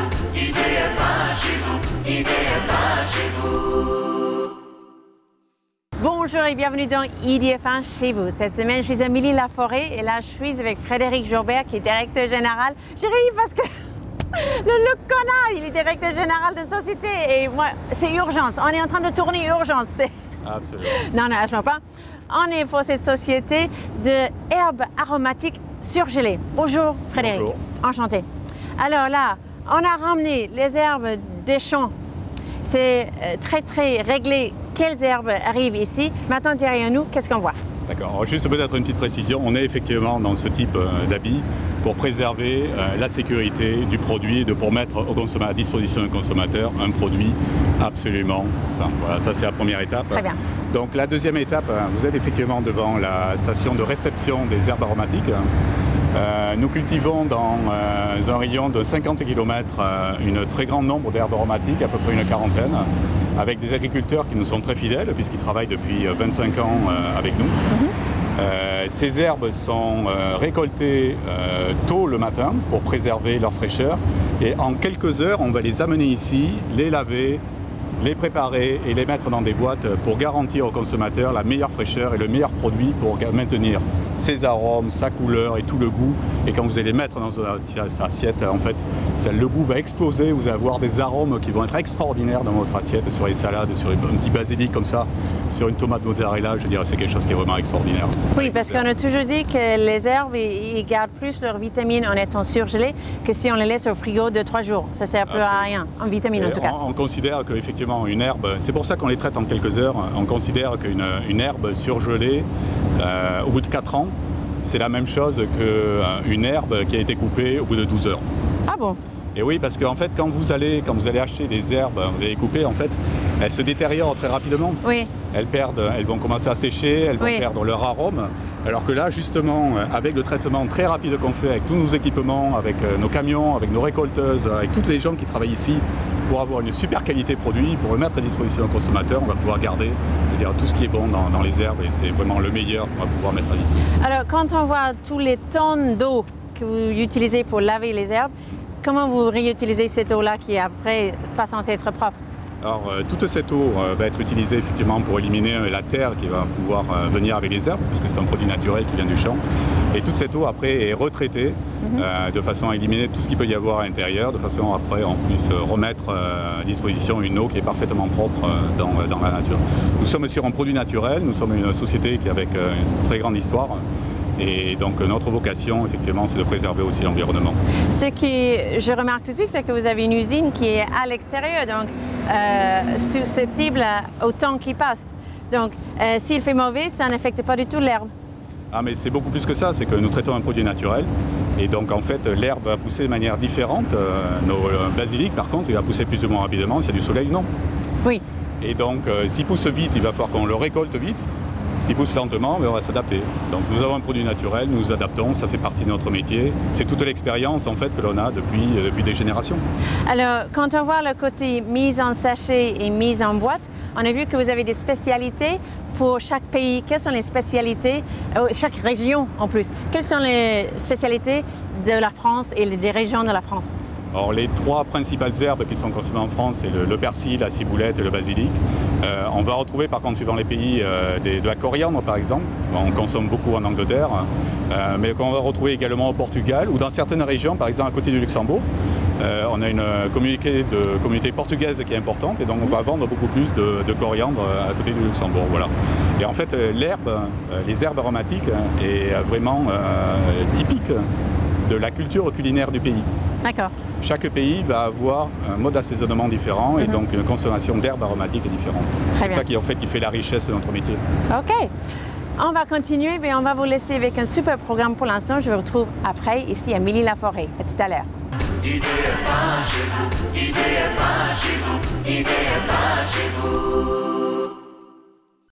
vous, IDFA chez vous, IDFA chez vous. Bonjour et bienvenue dans IDFA chez vous. Cette semaine, je suis à Milly-la-Forêt et là, je suis avec Frédéric Jourbert qui est directeur général. J'ai ri parce que le connard, il est directeur général de société et moi, c'est urgence. On est en train de tourner urgence. Absolument. Non, absolument pas. On est pour cette société de herbes aromatiques surgelées. Bonjour Frédéric. Bonjour. Enchanté. Alors là, on a ramené les herbes des champs. C'est très réglé quelles herbes arrivent ici. Maintenant, derrière nous, qu'est-ce qu'on voit? D'accord. Alors, juste peut-être une petite précision. On est effectivement dans ce type d'habits pour préserver la sécurité du produit, pour mettre à disposition du consommateur un produit absolument sain. Voilà, ça c'est la première étape. Très bien. Donc la deuxième étape, vous êtes effectivement devant la station de réception des herbes aromatiques. Nous cultivons dans un rayon de 50 km un très grand nombre d'herbes aromatiques, à peu près une quarantaine, avec des agriculteurs qui nous sont très fidèles puisqu'ils travaillent depuis 25 ans avec nous. Ces herbes sont récoltées tôt le matin pour préserver leur fraîcheur et en quelques heures on va les amener ici, les laver, les préparer et les mettre dans des boîtes pour garantir au consommateur la meilleure fraîcheur et le meilleur produit pour maintenir ses arômes, sa couleur et tout le goût. Et quand vous allez les mettre dans votre assiette, en fait, le goût va exploser. Vous allez avoir des arômes qui vont être extraordinaires dans votre assiette, sur les salades, sur un petit basilic comme ça, sur une tomate mozzarella. Je dirais c'est quelque chose qui est vraiment extraordinaire. Oui, parce qu'on a toujours dit que les herbes, ils gardent plus leurs vitamines en étant surgelées que si on les laisse au frigo de 3 jours. Ça ne sert plus à rien, en vitamines en tout cas. On considère qu'effectivement une herbe, c'est pour ça qu'on les traite en quelques heures, on considère qu'une herbe surgelée, au bout de 4 ans, c'est la même chose qu'une herbe qui a été coupée au bout de 12 heures. Ah bon? Et oui, parce qu'en fait, quand vous allez acheter des herbes, vous allez couper, en fait, elles se détériorent très rapidement. Oui. Elles vont commencer à sécher, elles vont perdre leur arôme. Alors que là, justement, avec le traitement très rapide qu'on fait avec tous nos équipements, avec nos camions, avec nos récolteuses, avec toutes les gens qui travaillent ici, pour avoir une super qualité produit, pour le mettre à disposition du consommateur, on va pouvoir garder tout ce qui est bon dans les herbes et c'est vraiment le meilleur qu'on va pouvoir mettre à disposition. Alors, quand on voit tous les tonnes d'eau que vous utilisez pour laver les herbes, comment vous réutilisez cette eau-là qui est après pas censée être propre? Alors, toute cette eau va être utilisée effectivement pour éliminer la terre qui va pouvoir venir avec les herbes, puisque c'est un produit naturel qui vient du champ. Et toute cette eau après est retraitée de façon à éliminer tout ce qu'il peut y avoir à l'intérieur, de façon après on puisse remettre à disposition une eau qui est parfaitement propre dans la nature. Nous sommes sur un produit naturel, nous sommes une société qui avec une très grande histoire. Et donc notre vocation, effectivement, c'est de préserver aussi l'environnement. Ce que je remarque tout de suite, c'est que vous avez une usine qui est à l'extérieur, donc susceptible au temps qui passe. Donc s'il fait mauvais, ça n'affecte pas du tout l'herbe. Ah mais c'est beaucoup plus que ça, c'est que nous traitons un produit naturel. Et donc en fait, l'herbe va pousser de manière différente. Nos basilic, par contre, il va pousser plus ou moins rapidement. S'il y a du soleil, non. Oui. Et donc s'il pousse vite, il va falloir qu'on le récolte vite. S'il pousse lentement, mais on va s'adapter. Donc nous avons un produit naturel, nous nous adaptons, ça fait partie de notre métier. C'est toute l'expérience en fait que l'on a depuis des générations. Alors quand on voit le côté mise en sachet et mise en boîte, on a vu que vous avez des spécialités pour chaque pays. Quelles sont les spécialités, chaque région en plus, quelles sont les spécialités de la France et des régions de la France? Alors les 3 principales herbes qui sont consommées en France, c'est le persil, la ciboulette et le basilic. On va retrouver par contre suivant les pays de la coriandre par exemple, on consomme beaucoup en Angleterre, mais qu'on va retrouver également au Portugal ou dans certaines régions, par exemple à côté du Luxembourg. On a une communauté portugaise qui est importante et donc on va vendre beaucoup plus de coriandre à côté du Luxembourg. Voilà. Et en fait les herbes aromatiques est vraiment typique de la culture culinaire du pays. D'accord. Chaque pays va avoir un mode d'assaisonnement différent et donc une consommation d'herbes aromatiques est différente. C'est ça qui en fait qui fait la richesse de notre métier. Ok. On va continuer, mais on va vous laisser avec un super programme pour l'instant. Je vous retrouve après ici à Milly-la-Forêt. À tout à l'heure. IDFA chez vous, IDFA chez vous, IDFA chez vous.